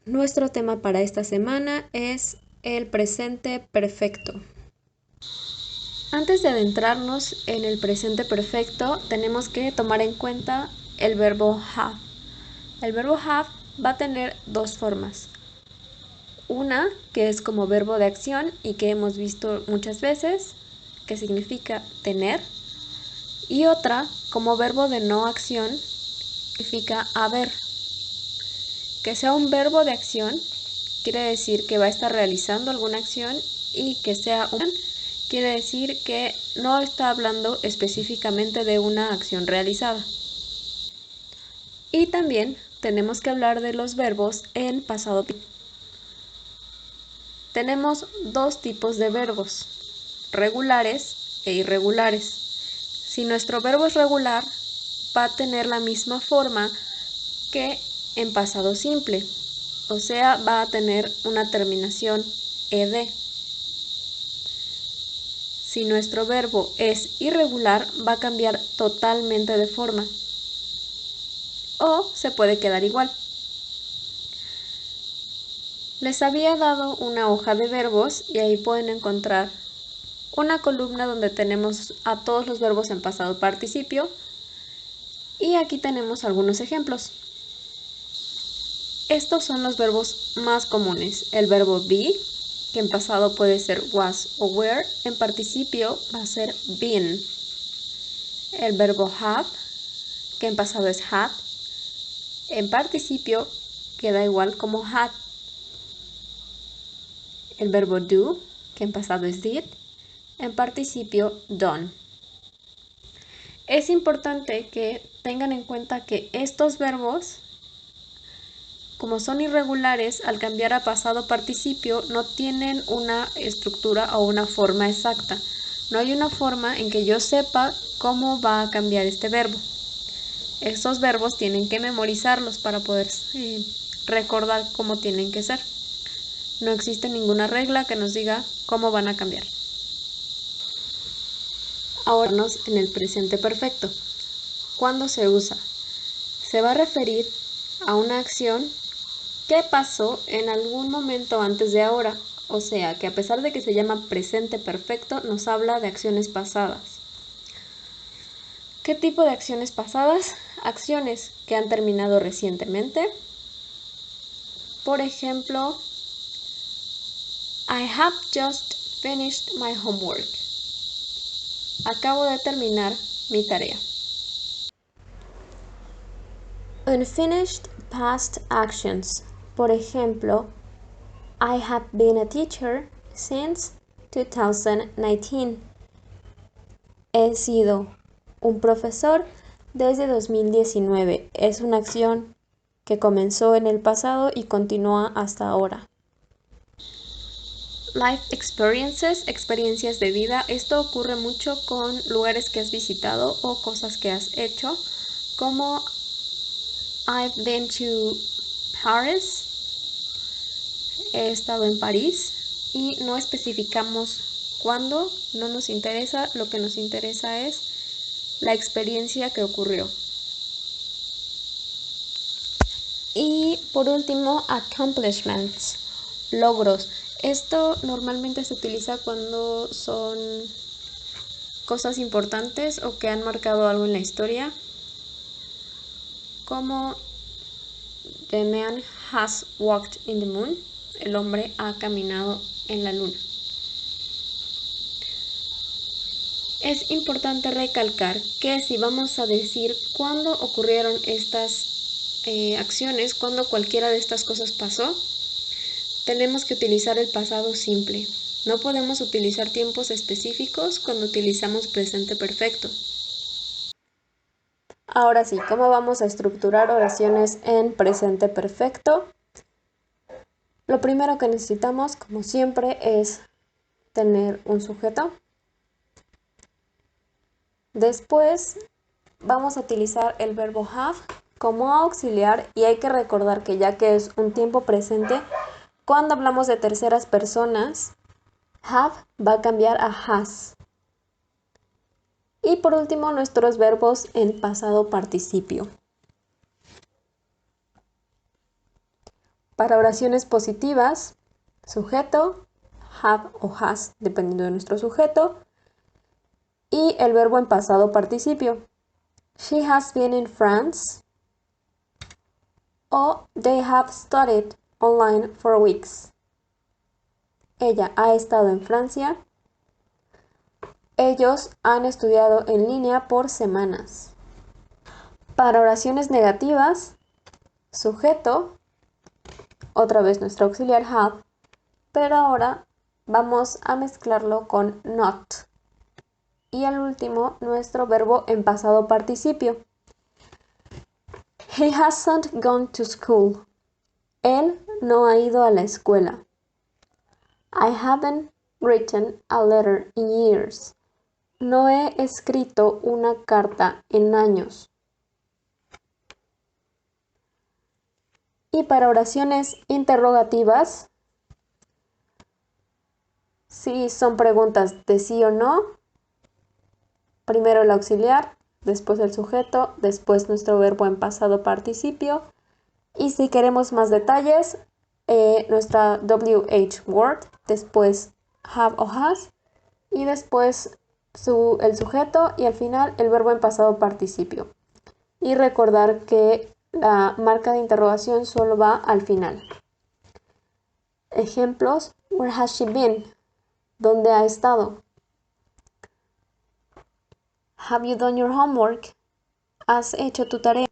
Nuestro tema para esta semana es el presente perfecto. Antes de adentrarnos en el presente perfecto, tenemos que tomar en cuenta el verbo have. El verbo have va a tener dos formas. Una que es como verbo de acción y que hemos visto muchas veces, que significa tener. Y otra como verbo de no acción, significa haber. Que sea un verbo de acción quiere decir que va a estar realizando alguna acción, y que sea un quiere decir que no está hablando específicamente de una acción realizada. Y también tenemos que hablar de los verbos en pasado. Tenemos dos tipos de verbos, regulares e irregulares. Si nuestro verbo es regular, va a tener la misma forma que en pasado simple, o sea, va a tener una terminación ed. Si nuestro verbo es irregular, va a cambiar totalmente de forma, o se puede quedar igual. Les había dado una hoja de verbos y ahí pueden encontrar una columna donde tenemos a todos los verbos en pasado participio, y aquí tenemos algunos ejemplos. Estos son los verbos más comunes. El verbo be, que en pasado puede ser was o were, en participio va a ser been. El verbo have, que en pasado es had, en participio queda igual como had. El verbo do, que en pasado es did, en participio done. Es importante que tengan en cuenta que estos verbos, como son irregulares, al cambiar a pasado participio no tienen una estructura o una forma exacta. No hay una forma en que yo sepa cómo va a cambiar este verbo. Estos verbos tienen que memorizarlos para poder recordar cómo tienen que ser. No existe ninguna regla que nos diga cómo van a cambiar. Ahora en el presente perfecto. ¿Cuándo se usa? Se va a referir a una acción que pasó en algún momento antes de ahora, o sea que a pesar de que se llama presente perfecto, nos habla de acciones pasadas. ¿Qué tipo de acciones pasadas? Acciones que han terminado recientemente. Por ejemplo, I have just finished my homework. Acabo de terminar mi tarea. Unfinished past actions. Por ejemplo, I have been a teacher since 2019. He sido un profesor desde 2019. Es una acción que comenzó en el pasado y continúa hasta ahora. Life experiences, experiencias de vida. Esto ocurre mucho con lugares que has visitado o cosas que has hecho, como I've been to Paris. He estado en París, y no especificamos cuándo, no nos interesa. Lo que nos interesa es la experiencia que ocurrió. Y por último, accomplishments, logros. Esto normalmente se utiliza cuando son cosas importantes o que han marcado algo en la historia, como The man has walked in the moon, el hombre ha caminado en la luna. Es importante recalcar que si vamos a decir cuándo ocurrieron estas acciones, cuándo cualquiera de estas cosas pasó, tenemos que utilizar el pasado simple. No podemos utilizar tiempos específicos cuando utilizamos presente perfecto. Ahora sí, ¿cómo vamos a estructurar oraciones en presente perfecto? Lo primero que necesitamos, como siempre, es tener un sujeto. Después vamos a utilizar el verbo have como auxiliar, y hay que recordar que ya que es un tiempo presente, cuando hablamos de terceras personas, have va a cambiar a has. Y por último, nuestros verbos en pasado participio. Para oraciones positivas, sujeto, have o has, dependiendo de nuestro sujeto, y el verbo en pasado participio. She has been in France, o they have studied online for weeks. Ella ha estado en Francia. Ellos han estudiado en línea por semanas. Para oraciones negativas, sujeto, otra vez nuestro auxiliar have, pero ahora vamos a mezclarlo con not. Y al último, nuestro verbo en pasado participio. He hasn't gone to school. Él no ha ido a la escuela. I haven't written a letter in years. No he escrito una carta en años. Y para oraciones interrogativas, si son preguntas de sí o no, primero el auxiliar, después el sujeto, después nuestro verbo en pasado participio. Y si queremos más detalles, nuestra WH word, después have o has, y después el sujeto y al final el verbo en pasado participio. Y recordar que la marca de interrogación solo va al final. Ejemplos: Where has she been? ¿Dónde ha estado? Have you done your homework? ¿Has hecho tu tarea?